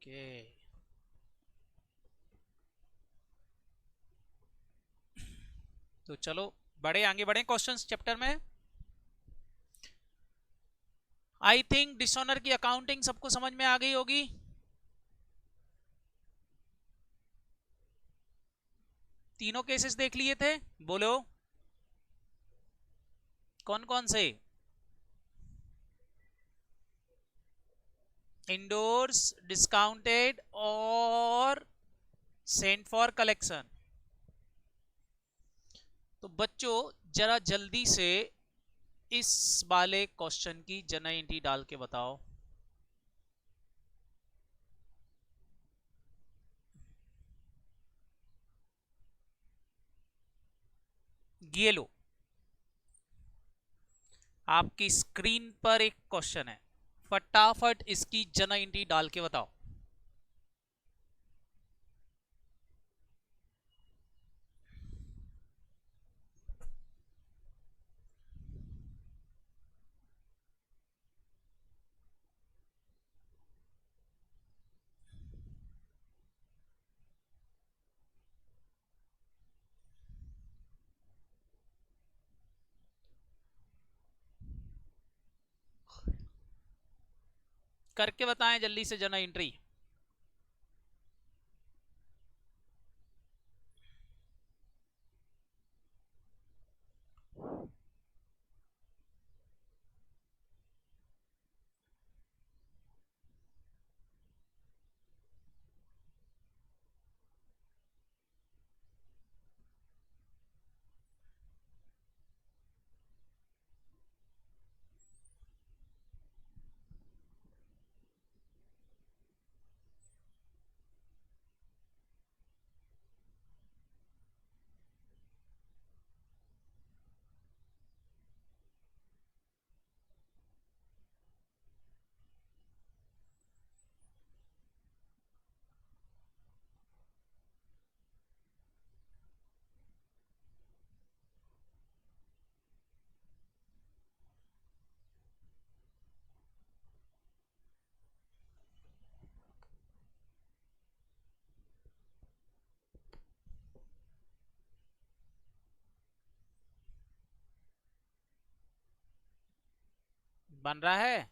Okay, तो चलो बड़े आगे बढ़े क्वेश्चंस चैप्टर में। आई थिंक डिसऑनर की अकाउंटिंग सबको समझ में आ गई होगी। तीनों केसेस देख लिए थे, बोलो कौन कौन से। इंडोर्स, डिस्काउंटेड और सेंट फॉर कलेक्शन। तो बच्चों जरा जल्दी से इस वाले क्वेश्चन की जनरल एंट्री डाल के बताओ। ये लो, आपकी स्क्रीन पर एक क्वेश्चन है, फटाफट इसकी जनरल एंट्री डाल के बताओ। करके बताएं जल्दी से जनरल एंट्री। बन रहा है।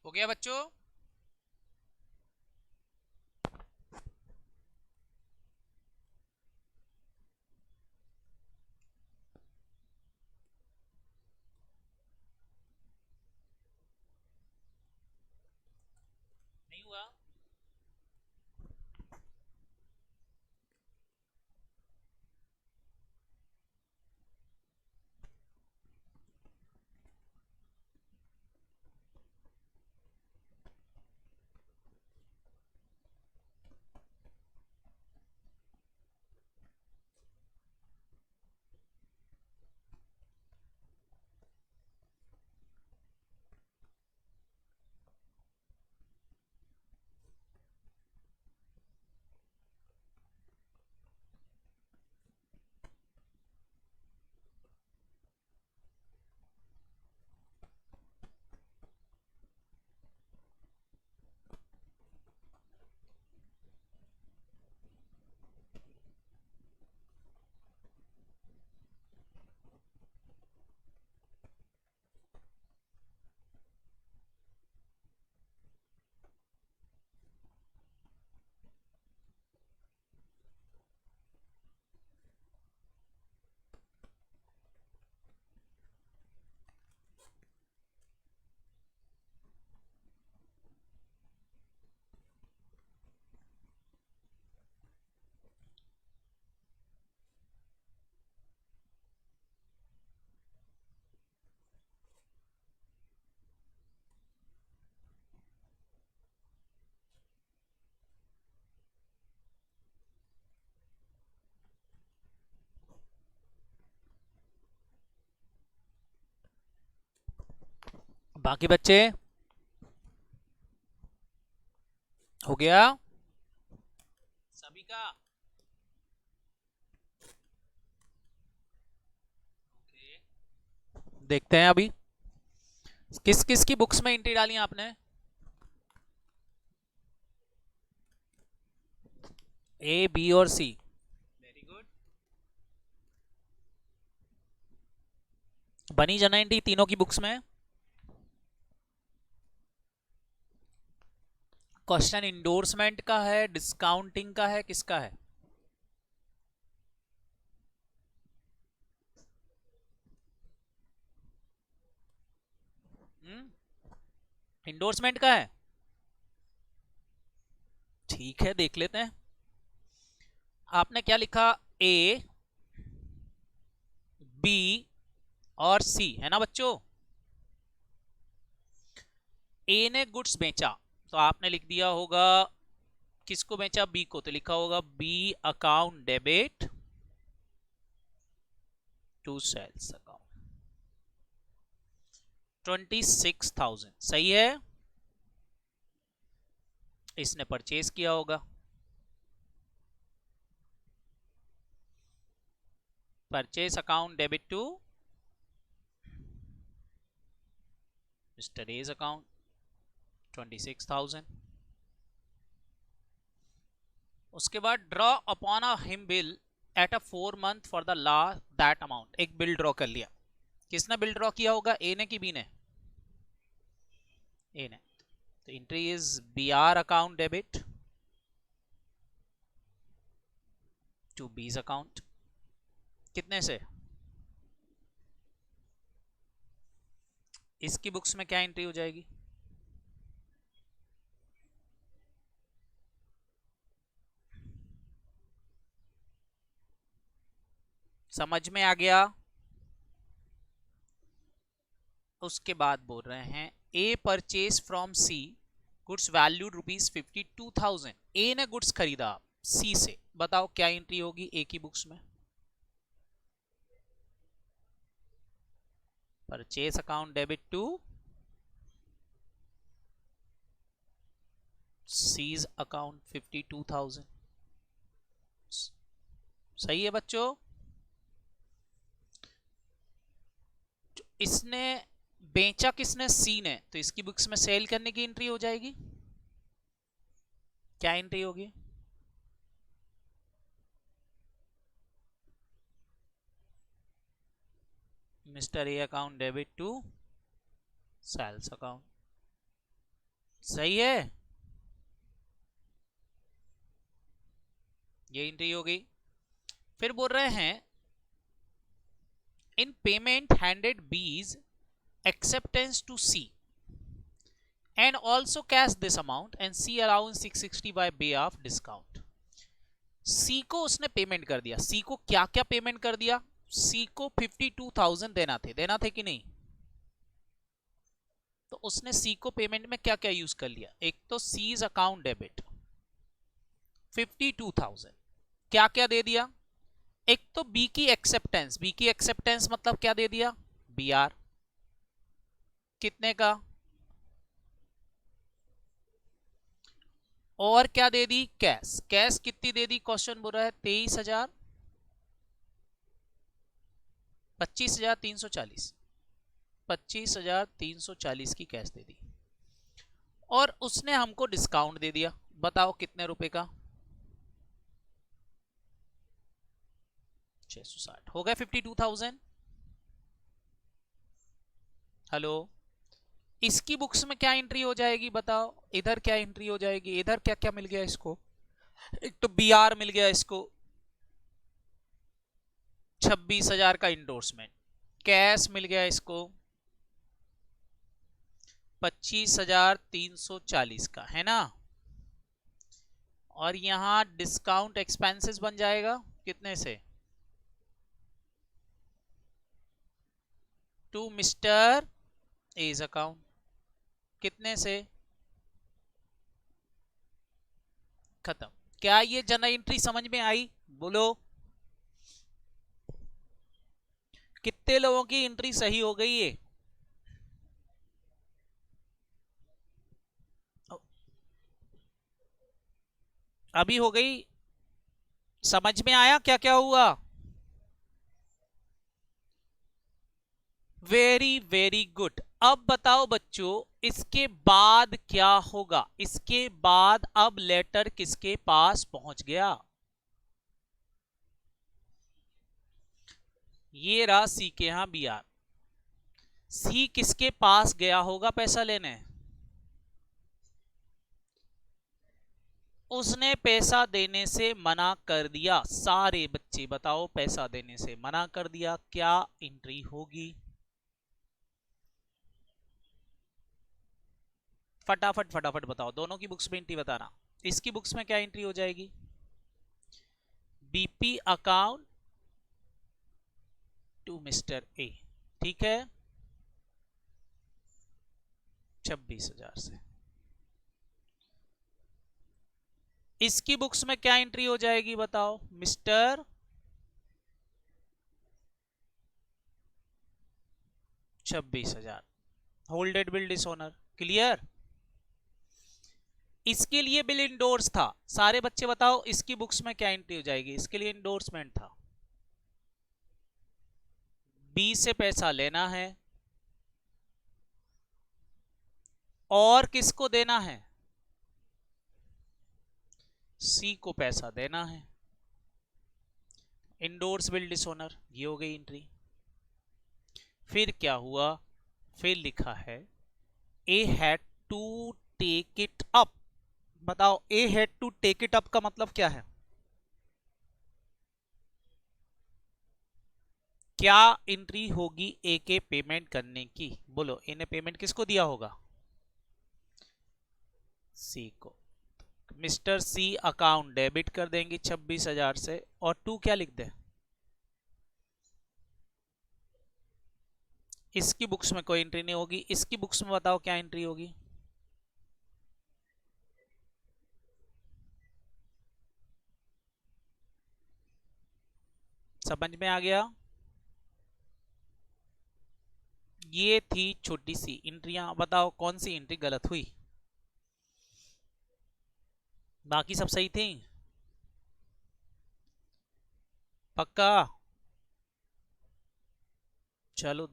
हो गया बच्चों? नहीं हुआ? बाकी बच्चे हो गया सभी का? देखते हैं अभी किस किस की बुक्स में एंट्री डाली आपने। ए, बी और सी, वेरी गुड। बनी जना एंट्री तीनों की बुक्स में। क्वेश्चन इंडोर्समेंट का है, डिस्काउंटिंग का है, किसका है? इंडोर्समेंट का है। ठीक है, देख लेते हैं। आपने क्या लिखा? ए, बी और सी, है ना बच्चों? ए ने गुड्स बेचा तो आपने लिख दिया होगा किसको बेचा? बी को, तो लिखा होगा B account debit to sales account 26,000, सही है। इसने परचेज किया होगा, purchase account debit to mister A's account 26,000। उसके बाद draw upon a him bill at a 4 month for the last that amount. एक बिल ड्रॉ कर लिया, किसने बिल ड्रॉ किया होगा? ए ने कि बी ने? ए ने। तो entry is B R account debit to B's account. कितने से? इसकी बुक्स में क्या एंट्री हो जाएगी? समझ में आ गया? उसके बाद बोल रहे हैं A purchase from C goods valued ₹52,000। A ने गुड्स खरीदा सी से, बताओ क्या एंट्री होगी ए की बुक्स में? Purchase account debit to C's account 52,000। सही है बच्चों? इसने बेचा किसने? सी ने, तो इसकी बुक्स में सेल करने की एंट्री हो जाएगी। क्या एंट्री होगी? Mister A account debit to sales account. सही है, ये एंट्री हो गई। फिर बोल रहे हैं इन पेमेंट हैंडेड बीज acceptance to C and also cash this amount and C allowance 660 by way of discount। C को उसने पेमेंट कर दिया। C को क्या क्या पेमेंट कर दिया? C को 52,000 देना थे कि नहीं? तो उसने C को पेमेंट में क्या क्या यूज कर लिया? एक तो C's अकाउंट डेबिट 52,000, क्या क्या दे दिया? एक तो B की एक्सेप्टेंस, B की एक्सेप्टेंस मतलब क्या दे दिया? BR कितने का, और क्या दे दी? कैश। कैश कितनी दे दी? क्वेश्चन बोल रहा है 23,000, 25,340, 25,340 की कैश दे दी और उसने हमको डिस्काउंट दे दिया। बताओ कितने रुपए का? 660 हो गया 52,000। हेलो, इसकी बुक्स में क्या एंट्री हो जाएगी? बताओ इधर क्या एंट्री हो जाएगी? इधर क्या क्या मिल गया इसको? एक तो BR मिल गया इसको 26,000 का इंडोर्समेंट, कैश मिल गया इसको 25,340 का, है ना? और यहां डिस्काउंट एक्सपेंसेस बन जाएगा कितने से? टू मिस्टर एज अकाउंट, कितने से? खत्म। क्या ये जनरल एंट्री समझ में आई? बोलो कितने लोगों की एंट्री सही हो गई है? अभी हो गई? समझ में आया क्या क्या हुआ? Very very good. अब बताओ बच्चों इसके बाद क्या होगा? इसके बाद अब लेटर किसके पास पहुंच गया? ये रहा सी के यहां BR। सी किसके पास गया होगा पैसा लेने? उसने पैसा देने से मना कर दिया। सारे बच्चे बताओ पैसा देने से मना कर दिया, क्या एंट्री होगी? फटाफट फटाफट बताओ, दोनों की बुक्स में एंट्री बताना। इसकी बुक्स में क्या एंट्री हो जाएगी? BP account to mister A, ठीक है, 26,000 से। इसकी बुक्स में क्या एंट्री हो जाएगी बताओ? Mister 26,000 holded bill dishonour, clear? इसके लिए बिल इंडोर्स था। सारे बच्चे बताओ इसकी बुक्स में क्या एंट्री हो जाएगी? इसके लिए इंडोर्समेंट था, बी से पैसा लेना है और किसको देना है? सी को पैसा देना है। इंडोर्स बिल डिसऑनर, ये हो गई एंट्री। फिर क्या हुआ? फिर लिखा है A had to take it up. बताओ A had to take it up का मतलब क्या है? क्या एंट्री होगी ए के पेमेंट करने की? बोलो ए ने पेमेंट किसको दिया होगा? सी को। मिस्टर सी अकाउंट डेबिट कर देंगे 26,000 से और टू क्या लिख दे? इसकी बुक्स में कोई एंट्री नहीं होगी। इसकी बुक्स में बताओ क्या एंट्री होगी? समझ में आ गया? ये थी छोटी सी एंट्रियां। बताओ कौन सी एंट्री गलत हुई? बाकी सब सही थी? पक्का? चलो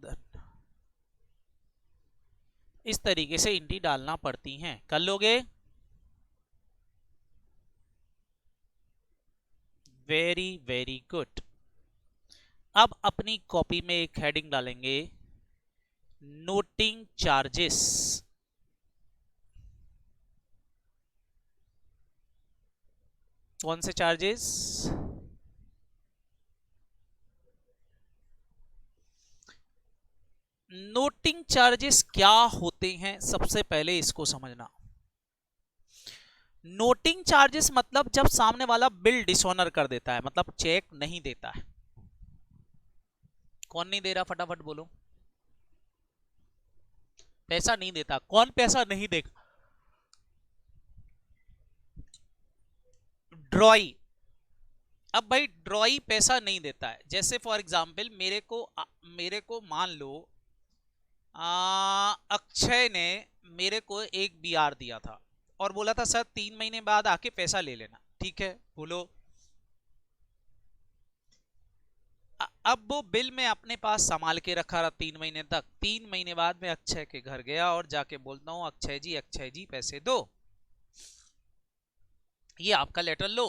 इस तरीके से एंट्री डालना पड़ती हैं, कर लोगे? Very very good. अब अपनी कॉपी में एक हेडिंग डालेंगे, नोटिंग चार्जेस। कौन से चार्जेस? नोटिंग चार्जेस क्या होते हैं, सबसे पहले इसको समझना। नोटिंग चार्जेस मतलब जब सामने वाला बिल डिसऑनर कर देता है, मतलब चेक नहीं देता है। कौन नहीं दे रहा, फटाफट बोलो। पैसा नहीं देता, कौन पैसा नहीं देगा? ड्रॉई। अब भाई ड्रॉई पैसा नहीं देता है। जैसे फॉर एग्जांपल मेरे को मान लो अक्षय ने मेरे को एक बीआर दिया था और बोला था सर 3 महीने बाद आके पैसा ले लेना, ठीक है बोलो। अब वो बिल में अपने पास संभाल के रखा रहा 3 महीने तक। 3 महीने बाद में अक्षय के घर गया और जाके बोलता हूं अक्षय जी पैसे दो, ये आपका लेटर लो।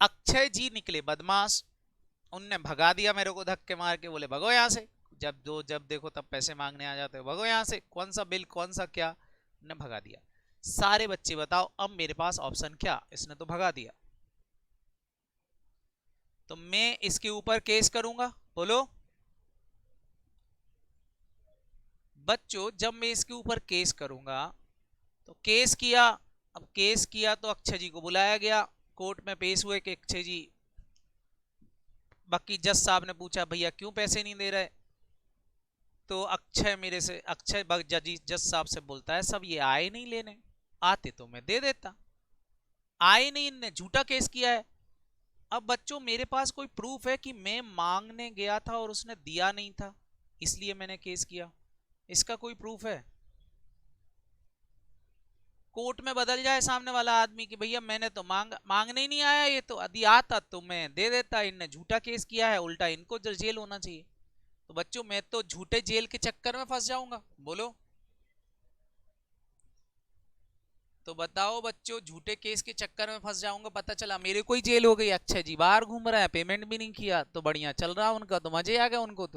अक्षय जी निकले बदमाश, उनने भगा दिया मेरे को धक्के मार के, बोले भगो यहाँ से, जब देखो तब पैसे मांगने आ जाते हो, भगो यहाँ से, कौन सा बिल कौन सा क्या, ने भगा दिया। सारे बच्चे बताओ अब मेरे पास ऑप्शन क्या, इसने तो भगा दिया, तो मैं इसके ऊपर केस करूंगा, बोलो बच्चों। जब मैं इसके ऊपर केस करूंगा तो केस किया, अब केस किया तो अक्षय जी को बुलाया गया, कोर्ट में पेश हुए कि अक्षय जी, बाकी जज साहब ने पूछा भैया क्यों पैसे नहीं दे रहे, तो अक्षय जज साहब से बोलता है सब ये आए नहीं लेने, आते तो मैं दे देता, आए नहीं, इनने झूठा केस किया है। अब बच्चों मेरे पास कोई प्रूफ है कि मैं मांगने गया था और उसने दिया नहीं था, इसलिए मैंने केस किया, इसका कोई प्रूफ है? कोर्ट में बदल जाए सामने वाला आदमी कि भैया मैंने तो मांगने ही नहीं आया, ये तो यदि आता तो मैं दे देता, इनने झूठा केस किया है, उल्टा इनको जेल होना चाहिए। तो बच्चों मैं तो झूठे जेल के चक्कर में फंस जाऊंगा, बोलो। तो बताओ बच्चों, झूठे केस के चक्कर में फंस जाऊंगा, पता चला मेरे को ही जेल हो गई, अच्छा जी बाहर घूम रहा है, पेमेंट भी नहीं किया, तो बढ़िया चल रहा उनका, तो मजे आ गए उनको।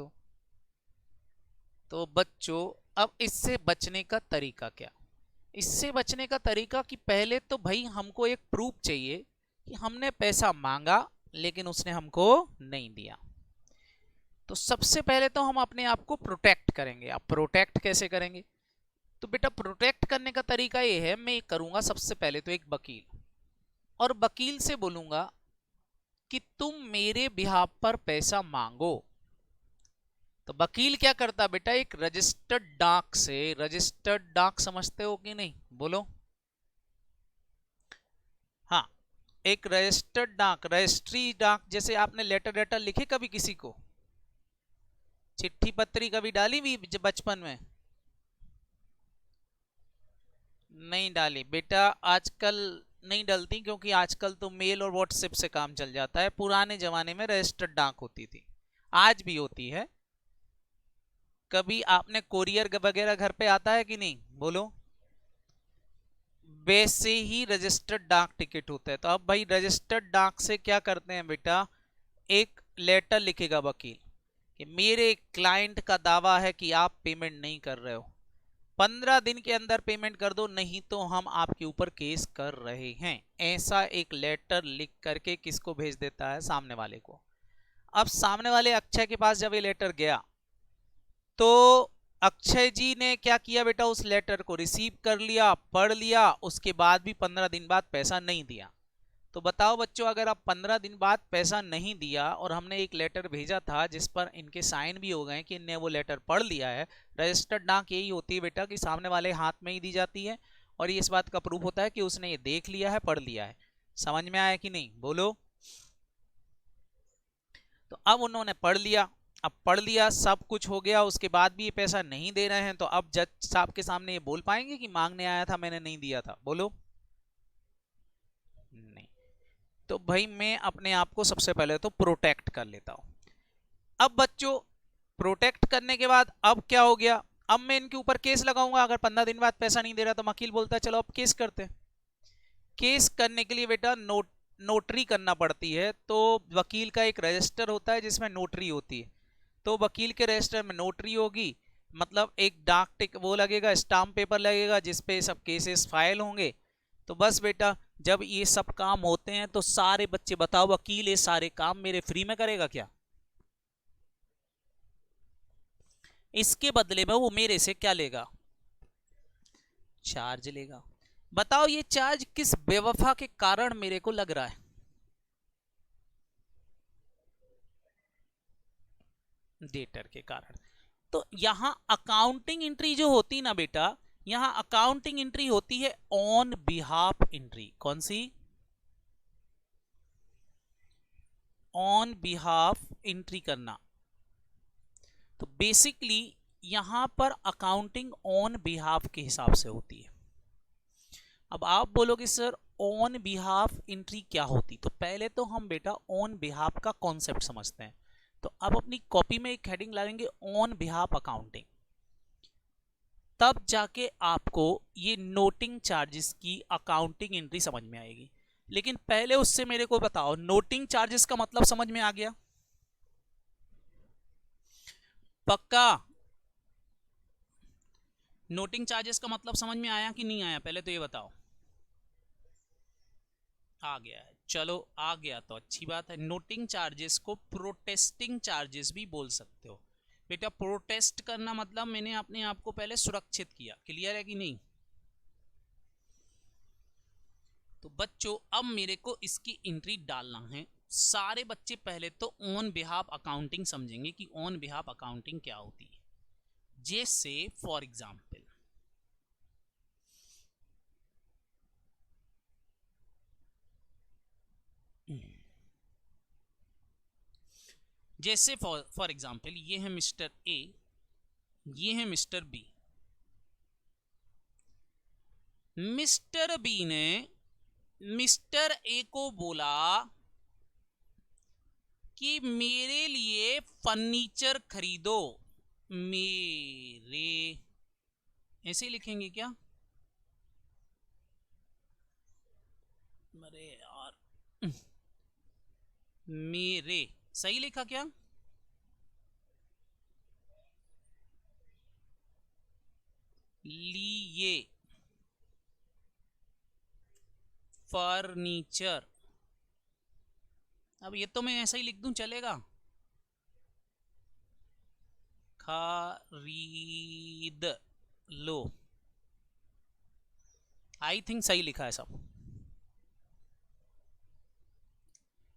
तो बच्चों अब इससे बचने का तरीका क्या? इससे बचने का तरीका कि पहले तो भाई हमको एक प्रूफ चाहिए कि हमने पैसा मांगा लेकिन उसने हमको नहीं दिया। तो सबसे पहले तो हम अपने आप को प्रोटेक्ट करेंगे। अब प्रोटेक्ट कैसे करेंगे? तो बेटा प्रोटेक्ट करने का तरीका ये है, मैं करूंगा सबसे पहले तो एक वकील, और वकील से बोलूंगा कि तुम मेरे बिहाफ पर पैसा मांगो। तो वकील क्या करता बेटा, एक रजिस्टर्ड डाक से, रजिस्टर्ड डाक समझते हो कि नहीं, बोलो। हाँ, एक रजिस्टर्ड डाक, रजिस्ट्री डाक, जैसे आपने लेटर लिखे कभी किसी को, चिट्ठी पत्री कभी डाली भी बचपन में? नहीं डाली बेटा, आजकल नहीं डलती, क्योंकि आजकल तो मेल और व्हाट्सएप से काम चल जाता है। पुराने जमाने में रजिस्टर्ड डाक होती थी, आज भी होती है। कभी आपने कोरियर वगैरह घर पे आता है कि नहीं, बोलो। वैसे ही रजिस्टर्ड डाक टिकट होता है। तो अब भाई रजिस्टर्ड डाक से क्या करते हैं बेटा, एक लेटर लिखेगा वकील कि मेरे क्लाइंट का दावा है कि आप पेमेंट नहीं कर रहे हो, 15 दिन के अंदर पेमेंट कर दो, नहीं तो हम आपके ऊपर केस कर रहे हैं। ऐसा एक लेटर लिख करके किसको भेज देता है, सामने वाले को। अब सामने वाले अक्षय के पास जब ये लेटर गया तो अक्षय जी ने क्या किया बेटा, उस लेटर को रिसीव कर लिया, पढ़ लिया, उसके बाद भी 15 दिन बाद पैसा नहीं दिया। तो बताओ बच्चों, अगर आप 15 दिन बाद पैसा नहीं दिया और हमने एक लेटर भेजा था जिस पर इनके साइन भी हो गए कि इनने वो लेटर पढ़ लिया है, रजिस्टर्ड डाक यही होती है बेटा कि सामने वाले हाथ में ही दी जाती है, और ये इस बात का प्रूफ होता है कि उसने ये देख लिया है, पढ़ लिया है। समझ में आया कि नहीं, बोलो। तो अब उन्होंने पढ़ लिया, अब पढ़ लिया, सब कुछ हो गया, उसके बाद भी ये पैसा नहीं दे रहे हैं, तो अब जज साहब के सामने ये बोल पाएंगे कि मांगने आया था मैंने नहीं दिया था, बोलो। नहीं। तो भाई मैं अपने आप को सबसे पहले तो प्रोटेक्ट कर लेता हूं। अब बच्चों प्रोटेक्ट करने के बाद अब क्या हो गया, अब मैं इनके ऊपर केस लगाऊंगा। अगर 15 दिन बाद पैसा नहीं दे रहा तो वकील बोलता है चलो अब केस करते हैं। केस करने के लिए बेटा नोटरी करना पड़ती है। तो वकील का एक रजिस्टर होता है जिसमें नोटरी होती है, तो वकील के रजिस्टर में नोटरी होगी, मतलब एक डाक टिक वो लगेगा, स्टाम्प पेपर लगेगा जिसपे सब केसेस फाइल होंगे। तो बस बेटा जब ये सब काम होते हैं तो सारे बच्चे, बताओ वकील ये सारे काम मेरे फ्री में करेगा क्या? इसके बदले में वो मेरे से क्या लेगा? चार्ज लेगा। बताओ ये चार्ज किस बेवफा के कारण मेरे को लग रहा है? डेटर के कारण। तो यहां अकाउंटिंग एंट्री जो होती ना बेटा, यहां अकाउंटिंग एंट्री होती है ऑन बिहाफ एंट्री। कौन सी? ऑन बिहाफ एंट्री करना। तो बेसिकली यहां पर अकाउंटिंग ऑन बिहाफ के हिसाब से होती है। अब आप बोलोगे सर ऑन बिहाफ एंट्री क्या होती? तो पहले तो हम बेटा ऑन बिहाफ का कॉन्सेप्ट समझते हैं। तो अब अपनी कॉपी में एक हेडिंग डालेंगे ऑन बिहाफ अकाउंटिंग, तब जाके आपको ये नोटिंग चार्जेस की अकाउंटिंग एंट्री समझ में आएगी। लेकिन पहले उससे मेरे को बताओ, नोटिंग चार्जेस का मतलब समझ में आ गया? पक्का? नोटिंग चार्जेस का मतलब समझ में आया कि नहीं आया? पहले तो ये बताओ। आ गया है, चलो आ गया तो अच्छी बात है। नोटिंग चार्जेस को प्रोटेस्टिंग चार्जेस भी बोल सकते हो। बेटा प्रोटेस्ट करना मतलब मैंने अपने आप को पहले सुरक्षित किया। क्लियर है कि नहीं? तो बच्चों अब मेरे को इसकी एंट्री डालना है। सारे बच्चे पहले तो ऑन बिहाफ अकाउंटिंग समझेंगे कि ऑन बिहाफ अकाउंटिंग क्या होती है। जैसे फॉर एग्जाम्पल, जैसे फॉर एग्जाम्पल ये है मिस्टर ए, ये है मिस्टर बी। मिस्टर बी ने मिस्टर ए को बोला कि मेरे लिए फर्नीचर खरीदो। मेरे, ऐसे ही लिखेंगे क्या? अरे यार, मेरे सही लिखा क्या? लिए फर्नीचर। अब ये तो मैं ऐसा ही लिख दूं, चलेगा? खरीद लो। आई थिंक सही लिखा है सब।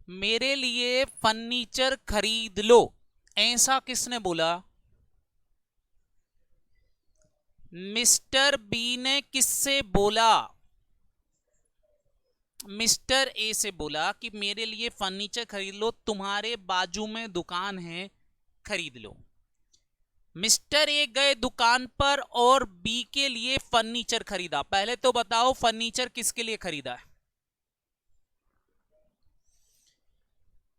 मेरे लिए फर्नीचर खरीद लो, ऐसा किसने बोला? मिस्टर बी ने किससे बोला? मिस्टर ए से बोला कि मेरे लिए फर्नीचर खरीद लो, तुम्हारे बाजू में दुकान है, खरीद लो। मिस्टर ए गए दुकान पर और बी के लिए फर्नीचर खरीदा। पहले तो बताओ फर्नीचर किसके लिए खरीदा है?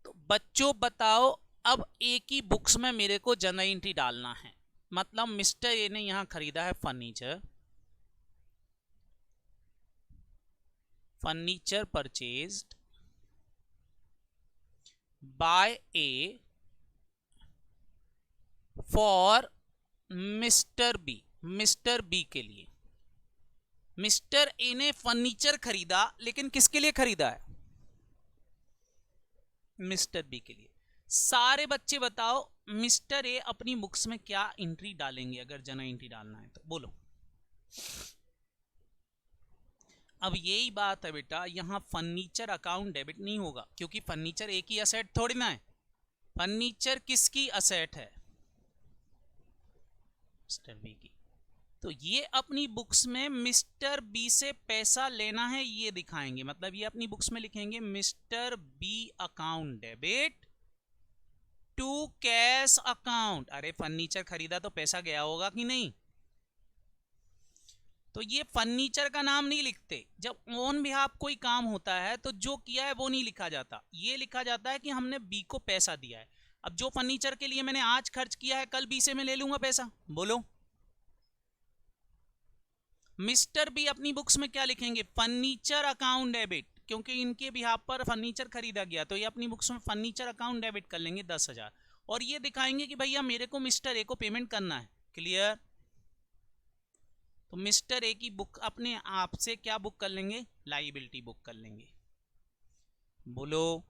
तो बच्चों बताओ, अब ए की बुक्स में मेरे को जनरल एंट्री डालना है। मतलब मिस्टर ए ने यहां खरीदा है furniture, furniture purchased by A for mister B. Mister B के लिए। मिस्टर ए ने फर्नीचर खरीदा, लेकिन किसके लिए खरीदा है? मिस्टर बी के लिए। सारे बच्चे बताओ मिस्टर ए अपनी बुक्स में क्या एंट्री डालेंगे अगर जनरल एंट्री डालना है तो? बोलो। अब यही बात है बेटा, यहां फर्नीचर अकाउंट डेबिट नहीं होगा, क्योंकि फर्नीचर एक ही असेट थोड़ी ना है। फर्नीचर किसकी असेट है? मिस्टर बी की। तो ये अपनी बुक्स में मिस्टर बी से पैसा लेना है ये दिखाएंगे। मतलब ये अपनी बुक्स में लिखेंगे mister B account debit to cash account. अरे फर्नीचर खरीदा तो पैसा गया होगा कि नहीं? तो ये फर्नीचर का नाम नहीं लिखते। जब ऑन बिहाफ कोई काम होता है तो जो किया है वो नहीं लिखा जाता, ये लिखा जाता है कि हमने बी को पैसा दिया है। अब जो फर्नीचर के लिए मैंने आज खर्च किया है, कल बी से मैं ले लूंगा पैसा। बोलो। मिस्टर बी अपनी बुक्स में क्या लिखेंगे? फर्नीचर अकाउंट डेबिट, क्योंकि इनके बिहाफ पर फर्नीचर खरीदा गया, तो ये अपनी बुक्स में फर्नीचर अकाउंट डेबिट कर लेंगे 10,000 और ये दिखाएंगे कि भैया मेरे को मिस्टर ए को पेमेंट करना है। क्लियर? तो मिस्टर ए की बुक अपने आप से क्या बुक कर लेंगे, लाइबिलिटी बुक कर लेंगे। बोलो,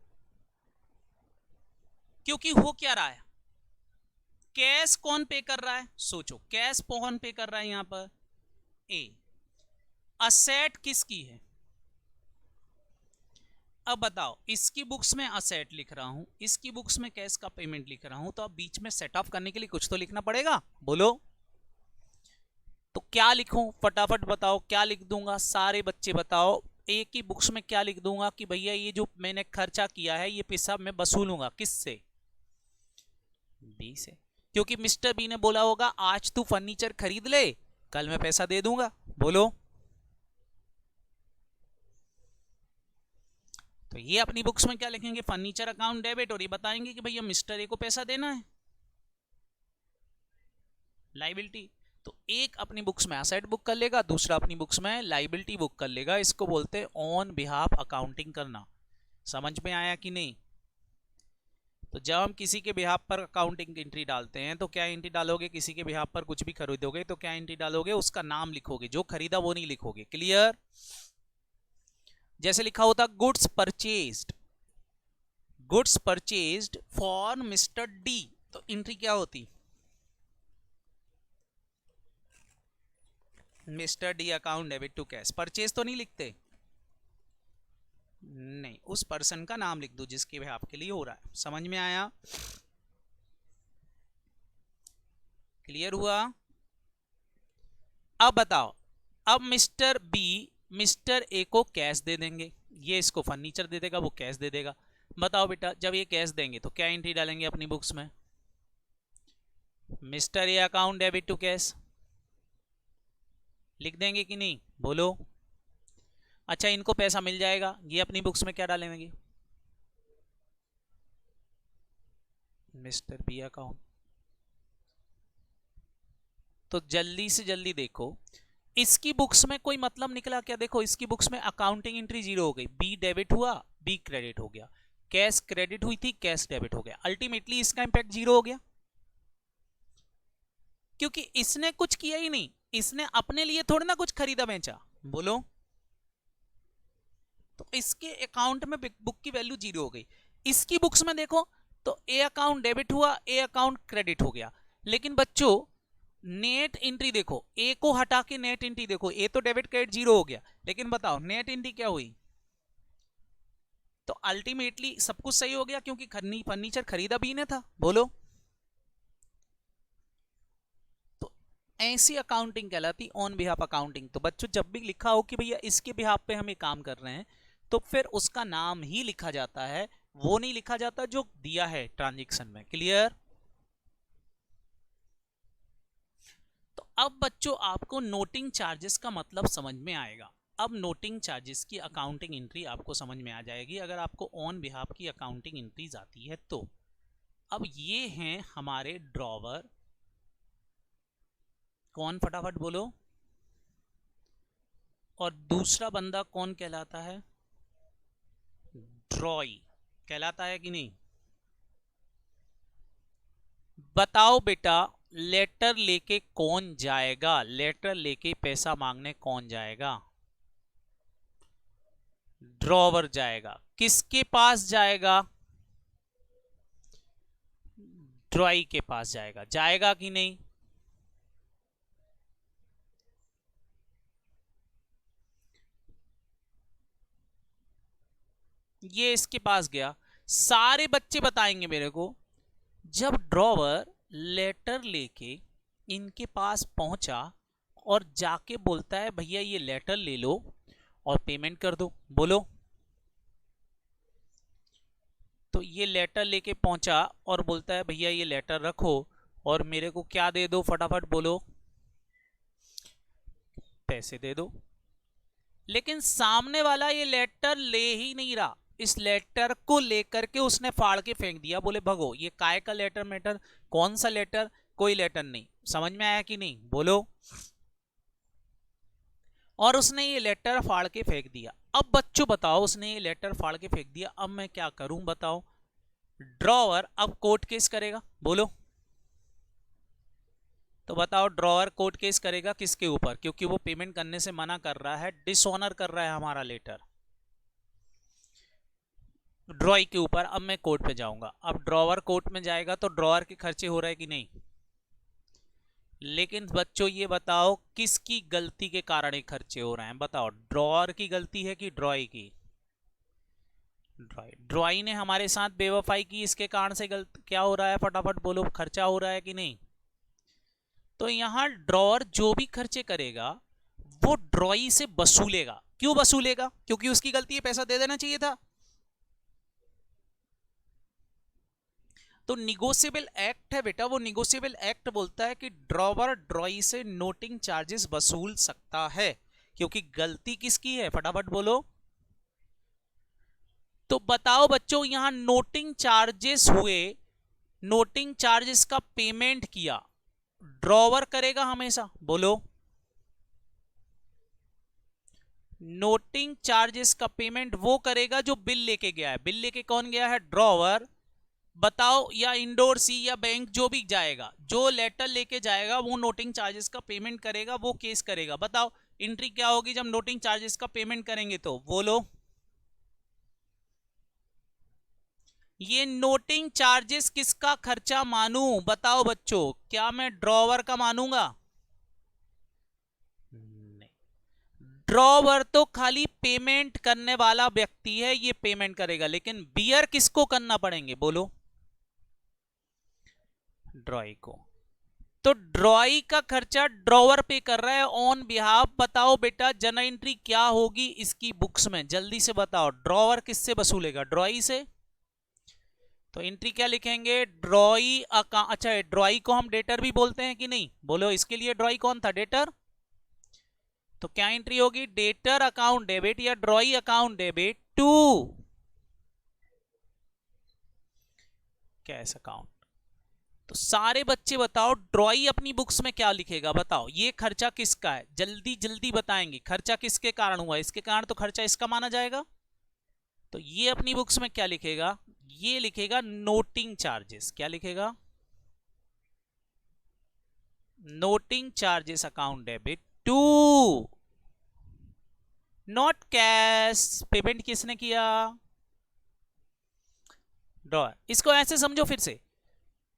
क्योंकि हो क्या रहा है, कैश कौन पे कर रहा है, सोचो कैश कौन पे कर रहा है यहां पर, ए। असेट किसकी है, अब बताओ, इसकी बुक्स में असेट लिख रहा हूं, इसकी बुक्स में कैश का पेमेंट लिख रहा हूं, तो अब बीच में सेट ऑफ करने के लिए कुछ तो लिखना पड़ेगा। बोलो, तो क्या लिखूं, फटाफट बताओ क्या लिख दूंगा, सारे बच्चे बताओ। एक ही बुक्स में क्या लिख दूंगा कि भैया ये जो मैंने खर्चा किया है ये पैसा मैं वसूलूंगा किससे, बी से, क्योंकि मिस्टर बी ने बोला होगा आज तू फर्नीचर खरीद ले, कल मैं पैसा दे दूंगा। बोलो, तो ये अपनी बुक्स में क्या लिखेंगे, फर्नीचर अकाउंट डेबिट, और ये बताएंगे कि भैया मिस्टर ए को पैसा देना है, लाइबिलिटी। तो एक अपनी बुक्स में एसेट बुक कर लेगा, दूसरा अपनी बुक्स में लाइबिलिटी बुक कर लेगा। इसको बोलते हैं ऑन बिहाफ अकाउंटिंग करना। समझ में आया कि नहीं। तो जब हम किसी के बिहाफ पर अकाउंटिंग एंट्री डालते हैं तो क्या एंट्री डालोगे, किसी के बिहाफ पर कुछ भी खरीदोगे तो क्या एंट्री डालोगे, उसका नाम लिखोगे, जो खरीदा वो नहीं लिखोगे। क्लियर। जैसे लिखा होता goods purchased, goods purchased for mister D, तो एंट्री क्या होती, mister D account debit to cash. Purchase तो नहीं लिखते, नहीं, उस पर्सन का नाम लिख दो जिसके भी आपके लिए हो रहा है। समझ में आया, क्लियर हुआ। अब बताओ, अब मिस्टर बी मिस्टर ए को कैश दे देंगे, ये इसको फर्नीचर दे देगा, वो कैश दे देगा। बताओ बेटा, जब ये कैश देंगे तो क्या एंट्री डालेंगे अपनी बुक्स में, mister A account debit to cash लिख देंगे कि नहीं। बोलो, अच्छा इनको पैसा मिल जाएगा, ये अपनी बुक्स में क्या डालेंगे, मिस्टर बी अकाउंट। तो जल्दी से जल्दी देखो, इसकी बुक्स में कोई मतलब निकला क्या, देखो इसकी बुक्स में अकाउंटिंग एंट्री जीरो हो गई, बी डेबिट हुआ, बी क्रेडिट हो गया, कैश क्रेडिट हुई थी, कैश डेबिट हो गया, अल्टीमेटली इसका इंपैक्ट जीरो हो गया, क्योंकि इसने कुछ किया ही नहीं, इसने अपने लिए थोड़ा ना कुछ खरीदा बेचा। बोलो, तो इसके अकाउंट में बुक की वैल्यू जीरो हो गई। इसकी बुक्स में देखो तो ए अकाउंट डेबिट हुआ, ए अकाउंट क्रेडिट हो गया, लेकिन बच्चों नेट एंट्री देखो, ए को हटा के नेट एंट्री देखो, ए तो डेबिट क्रेडिट जीरो हो गया, लेकिन बताओ नेट एंट्री क्या हुई, तो अल्टीमेटली सब कुछ सही हो गया क्योंकि फर्नीचर खरीदा भी ने था। बोलो, तो ऐसी अकाउंटिंग कहलाती ऑन बिहाफ अकाउंटिंग। तो बच्चों जब भी लिखा हो कि भैया इसके बिहाफ पे हम काम कर रहे हैं, तो फिर उसका नाम ही लिखा जाता है, वो नहीं लिखा जाता जो दिया है ट्रांजैक्शन में। क्लियर। तो अब बच्चों आपको नोटिंग चार्जेस का मतलब समझ में आएगा। अब नोटिंग चार्जेस की अकाउंटिंग एंट्री आपको समझ में आ जाएगी अगर आपको ऑन बिहाफ की अकाउंटिंग एंट्रीज आती है तो। अब ये हैं हमारे ड्रॉवर, कौन फटाफट बोलो, और दूसरा बंदा कौन कहलाता है, ड्रॉई कहलाता है कि नहीं। बताओ बेटा, लेटर लेके कौन जाएगा, लेटर लेके पैसा मांगने कौन जाएगा, ड्रॉवर जाएगा। किसके पास जाएगा, ड्रॉई के पास जाएगा, जाएगा कि नहीं। ये इसके पास गया, सारे बच्चे बताएंगे मेरे को, जब ड्रॉवर लेटर लेके इनके पास पहुंचा और जाके बोलता है भैया ये लेटर ले लो और पेमेंट कर दो। बोलो, तो ये लेटर लेके पहुंचा और बोलता है भैया ये लेटर रखो और मेरे को क्या दे दो, फटाफट बोलो, पैसे दे दो। लेकिन सामने वाला ये लेटर ले ही नहीं रहा, इस लेटर को लेकर के उसने फाड़ के फेंक दिया, बोले भगो, ये काय का लेटर मैटर, कौन सा लेटर, कोई लेटर नहीं। समझ में आया कि नहीं। बोलो, और उसने ये लेटर फाड़ के फेंक दिया। अब बच्चों बताओ, उसने ये लेटर फाड़ के फेंक दिया, अब मैं क्या करूं बताओ। ड्रॉवर अब कोर्ट केस करेगा। बोलो, तो बताओ ड्रॉअर कोर्ट केस करेगा किसके ऊपर, क्योंकि वो पेमेंट करने से मना कर रहा है, डिसऑनर कर रहा है हमारा लेटर, ड्रॉई के ऊपर। अब मैं कोर्ट पे जाऊंगा, अब ड्रॉअर कोर्ट में जाएगा तो ड्रॉअर के खर्चे हो रहे हैं कि नहीं। लेकिन बच्चों ये बताओ किसकी गलती के कारण ये खर्चे हो रहे हैं, बताओ ड्रॉअर की गलती है कि ड्रॉई की। ड्रॉई ने हमारे साथ बेवफाई की, इसके कारण से गलत क्या हो रहा है, फटाफट बोलो, खर्चा हो रहा है कि नहीं। तो यहां ड्रॉअर जो भी खर्चे करेगा वो ड्रॉई से वसूलेगा। क्यों वसूलेगा, क्योंकि उसकी गलती है, पैसा दे देना चाहिए था। तो निगोशिएबल एक्ट है बेटा, वो निगोशिएबल एक्ट बोलता है कि ड्रॉवर ड्रॉई से नोटिंग चार्जेस वसूल सकता है, क्योंकि गलती किसकी है, फटाफट बोलो। तो बताओ बच्चों यहां नोटिंग चार्जेस हुए, नोटिंग चार्जेस का पेमेंट किया ड्रॉवर करेगा हमेशा, बोलो। नोटिंग चार्जेस का पेमेंट वो करेगा जो बिल लेके गया है। बिल लेके कौन गया है, ड्रॉवर। बताओ या इंडोर सी या बैंक जो भी जाएगा, जो लेटर लेके जाएगा वो नोटिंग चार्जेस का पेमेंट करेगा, वो केस करेगा। बताओ एंट्री क्या होगी जब नोटिंग चार्जेस का पेमेंट करेंगे, तो बोलो। ये नोटिंग चार्जेस किसका खर्चा मानूं, बताओ बच्चों, क्या मैं ड्रॉवर का मानूंगा। नहीं, ड्रॉवर तो खाली पेमेंट करने वाला व्यक्ति है, ये पेमेंट करेगा, लेकिन बियर किसको करना पड़ेंगे, बोलो। ड्रॉई को। तो ड्रॉई का खर्चा ड्रॉवर पे कर रहा है ऑन बिहाफ। बताओ बेटा जर्नल एंट्री क्या होगी इसकी बुक्स में, जल्दी से बताओ। ड्रॉवर किससे वसूलेगा, ड्रॉई से। तो एंट्री क्या लिखेंगे, ड्रॉई अकाउंट। अच्छा, ड्रॉई को हम डेटर भी बोलते हैं कि नहीं, बोलो। इसके लिए ड्रॉई कौन था, डेटर। तो क्या एंट्री होगी, डेटर अकाउंट डेबिट या drawee account debit to cash account. तो सारे बच्चे बताओ ड्रॉई अपनी बुक्स में क्या लिखेगा, बताओ। ये खर्चा किसका है, जल्दी जल्दी बताएंगे। खर्चा किसके कारण हुआ, इसके कारण, तो खर्चा इसका माना जाएगा। तो ये अपनी बुक्स में क्या लिखेगा, ये लिखेगा नोटिंग चार्जेस। क्या लिखेगा, noting charges account debit to not cash. Payment किसने किया, ड्रॉअर। इसको ऐसे समझो फिर से,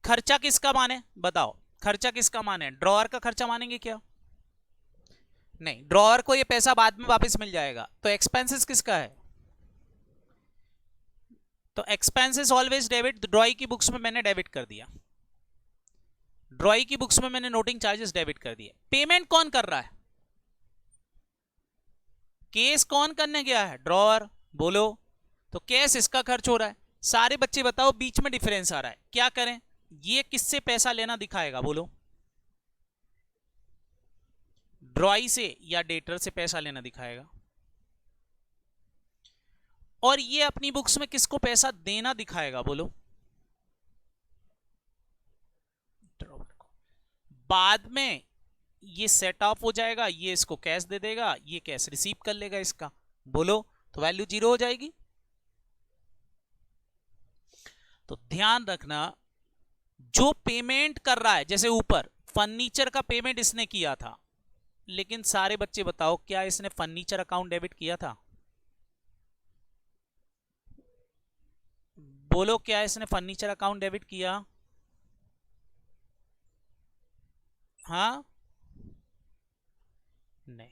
खर्चा किसका माने, बताओ। खर्चा किसका माने, ड्रॉअर का खर्चा मानेंगे क्या, नहीं। ड्रॉअर को ये पैसा बाद में वापस मिल जाएगा। तो एक्सपेंसेस किसका है, तो एक्सपेंसेस ऑलवेज डेबिट। ड्रॉई की बुक्स में मैंने डेबिट कर दिया, ड्रॉई की बुक्स में मैंने नोटिंग चार्जेस डेबिट कर दिए। पेमेंट कौन कर रहा है, केस कौन करने गया है, ड्रॉअर, बोलो। तो केस इसका खर्च हो रहा है। सारे बच्चे बताओ बीच में डिफरेंस आ रहा है, क्या करें। ये किससे पैसा लेना दिखाएगा, बोलो। ड्रॉई से या डेटर से पैसा लेना दिखाएगा। और ये अपनी बुक्स में किसको पैसा देना दिखाएगा, बोलो। ड्रॉवर को। बाद में ये सेट ऑफ हो जाएगा, ये इसको कैश दे देगा, ये कैश रिसीव कर लेगा इसका, बोलो। तो वैल्यू 0 हो जाएगी। तो ध्यान रखना, जो पेमेंट कर रहा है, जैसे ऊपर फर्नीचर का पेमेंट इसने किया था, लेकिन सारे बच्चे बताओ क्या इसने फर्नीचर अकाउंट डेबिट किया था, बोलो। क्या इसने फर्नीचर अकाउंट डेबिट किया, हाँ, नहीं।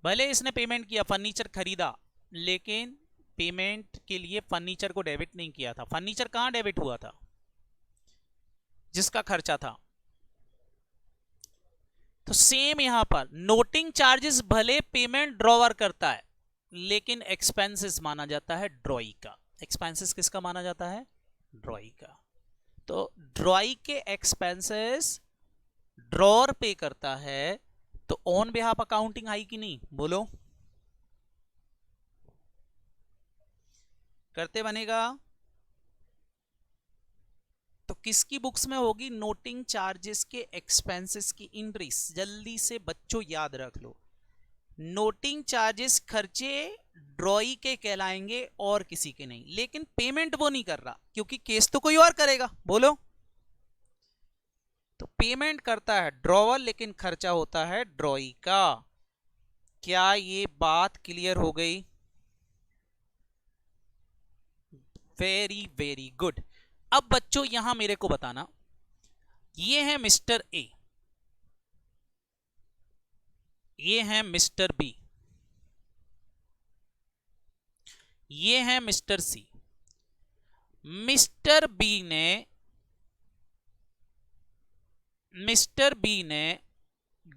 भले इसने पेमेंट किया, फर्नीचर खरीदा, लेकिन पेमेंट के लिए फर्नीचर को डेबिट नहीं किया था। फर्नीचर कहां डेबिट हुआ था, जिसका खर्चा था। तो सेम यहां पर नोटिंग चार्जेस भले पेमेंट ड्रॉवर करता है, लेकिन एक्सपेंसेस माना जाता है ड्रॉई का। एक्सपेंसेस किसका माना जाता है, ड्रॉई का। तो ड्रॉई के एक्सपेंसेस ड्रॉअर पे करता है, तो ऑन बिहाफ अकाउंटिंग आई कि नहीं, बोलो। करते बनेगा। तो किसकी बुक्स में होगी, नोटिंग चार्जेस के एक्सपेंसेस की एंट्रीज। जल्दी से बच्चों याद रख लो, नोटिंग चार्जेस खर्चे ड्रॉई के कहलाएंगे और किसी के नहीं। लेकिन पेमेंट वो नहीं कर रहा, क्योंकि केस तो कोई और करेगा, बोलो। तो पेमेंट करता है ड्रॉवर, लेकिन खर्चा होता है ड्रॉई का। क्या ये बात क्लियर हो गई? Very very good. अब बच्चों यहां मेरे को बताना, ये है मिस्टर ए, ये है मिस्टर बी, ये है मिस्टर सी। मिस्टर बी ने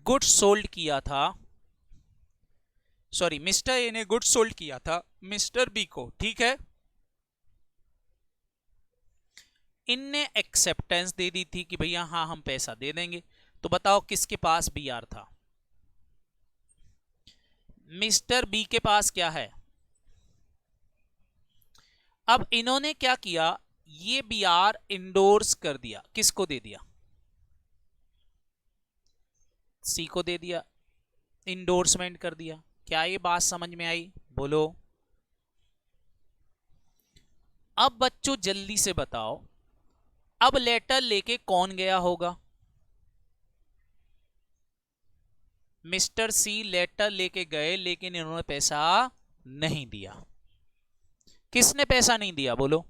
गुड्स सोल्ड किया था, सॉरी मिस्टर ए ने गुड्स सोल्ड किया था मिस्टर बी को, ठीक है। इनने एक्सेप्टेंस दे दी थी कि भैया हाँ हम पैसा दे देंगे। तो बताओ किसके पास बीआर था? मिस्टर बी के पास क्या है? अब इन्होंने क्या किया, ये बीआर इंडोर्स कर दिया, किसको दे दिया? सी को दे दिया, इंडोर्समेंट कर दिया। क्या ये बात समझ में आई? बोलो। अब बच्चों जल्दी से बताओ, अब लेटर लेके कौन गया होगा? मिस्टर सी लेटर लेके गए, लेकिन इन्होंने पैसा नहीं दिया। किसने पैसा नहीं दिया? बोलो।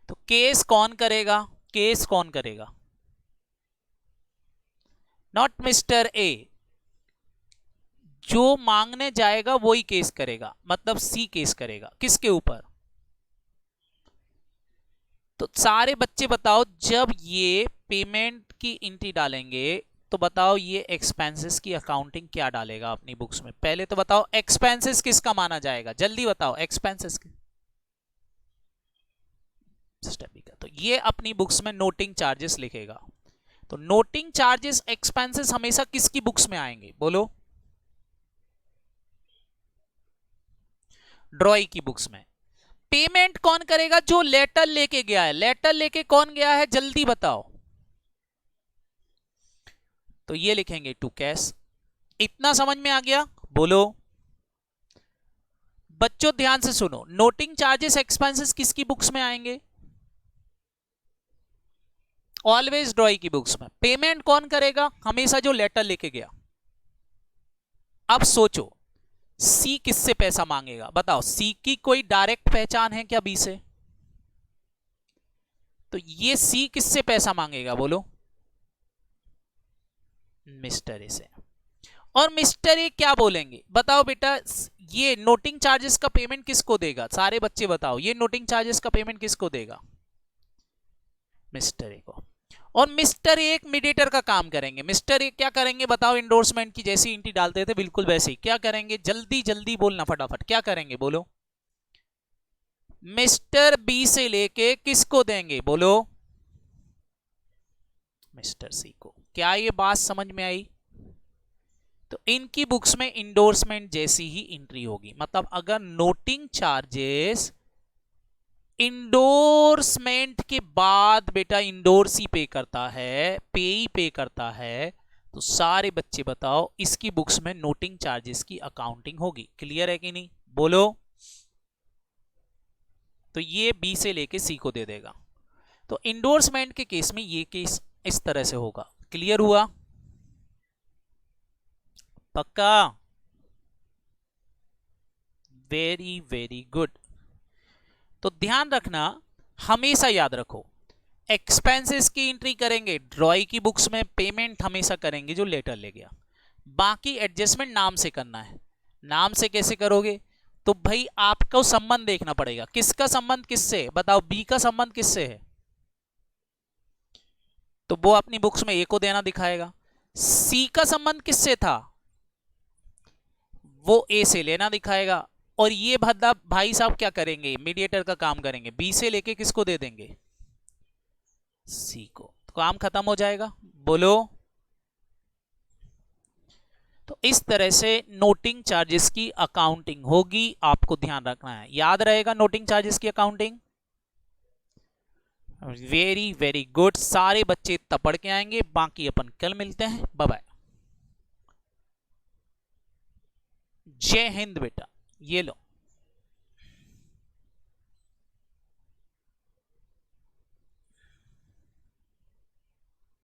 तो केस कौन करेगा? केस कौन करेगा? नॉट मिस्टर ए, जो मांगने जाएगा वही केस करेगा, मतलब सी केस करेगा। किसके ऊपर? तो सारे बच्चे बताओ, जब ये पेमेंट की एंट्री डालेंगे तो बताओ ये एक्सपेंसेस की अकाउंटिंग क्या डालेगा अपनी बुक्स में? पहले तो बताओ एक्सपेंसेस किसका माना जाएगा, जल्दी बताओ एक्सपेंसेस के। तो ये अपनी बुक्स में नोटिंग चार्जेस लिखेगा। तो नोटिंग चार्जेस एक्सपेंसेस हमेशा किसकी बुक्स में आएंगे? बोलो। ड्रॉई की बुक्स में। पेमेंट कौन करेगा? जो लेटर लेके गया है। लेटर लेके कौन गया है, जल्दी बताओ। तो ये लिखेंगे टू कैश। इतना समझ में आ गया? बोलो। बच्चों ध्यान से सुनो, नोटिंग चार्जेस एक्सपेंसेस किसकी बुक्स में आएंगे? ऑलवेज ड्रॉई की बुक्स में। पेमेंट कौन करेगा? हमेशा जो लेटर लेके गया। अब सोचो सी किससे पैसा मांगेगा? बताओ, सी की कोई डायरेक्ट पहचान है क्या बी से? तो ये सी किससे पैसा मांगेगा? बोलो। मिस्टर ए से। और मिस्टर ए क्या बोलेंगे? बताओ बेटा, ये नोटिंग चार्जेस का पेमेंट किसको देगा? सारे बच्चे बताओ, ये नोटिंग चार्जेस का पेमेंट किसको देगा? मिस्टर ए को। और मिस्टर ए एक मीडिएटर का काम करेंगे। मिस्टर ए क्या करेंगे बताओ? इंडोर्समेंट की जैसी एंट्री डालते थे बिल्कुल वैसे ही क्या करेंगे? जल्दी जल्दी बोलना फटाफट, क्या करेंगे? बोलो। मिस्टर बी से लेके किसको देंगे? बोलो। मिस्टर सी को। क्या ये बात समझ में आई? तो इनकी बुक्स में इंडोर्समेंट जैसी ही एंट्री होगी। मतलब अगर नोटिंग चार्जेस इंडोर्समेंट के बाद बेटा इंडोर्स ही पे करता है, पे ही पे करता है, तो सारे बच्चे बताओ इसकी बुक्स में नोटिंग चार्जेस की अकाउंटिंग होगी। क्लियर है कि नहीं? बोलो। तो ये बी से लेके सी को दे देगा। तो इंडोर्समेंट के केस में ये केस इस तरह से होगा। क्लियर हुआ? पक्का? Very very good. तो ध्यान रखना, हमेशा याद रखो, एक्सपेंसेस की एंट्री करेंगे ड्रॉई की बुक्स में, पेमेंट हमेशा करेंगे जो लेटर ले गया। बाकी एडजस्टमेंट नाम से करना है। नाम से कैसे करोगे? तो भाई आपको संबंध देखना पड़ेगा। किसका संबंध किससे? बताओ। बी का संबंध किससे है? तो वो अपनी बुक्स में ए को देना दिखाएगा। सी का संबंध किससे था? वो ए से लेना दिखाएगा। और ये भद्दा भाई साहब क्या करेंगे? मीडिएटर का काम करेंगे। बी से लेके किसको दे देंगे? सी को। तो काम खत्म हो जाएगा। बोलो। तो इस तरह से नोटिंग चार्जेस की अकाउंटिंग होगी। आपको ध्यान रखना है, याद रहेगा नोटिंग चार्जेस की अकाउंटिंग। Very very good. सारे बच्चे तपड़ के आएंगे। बाकी अपन कल मिलते हैं। Bye bye. जय हिंद बेटा। ये लो।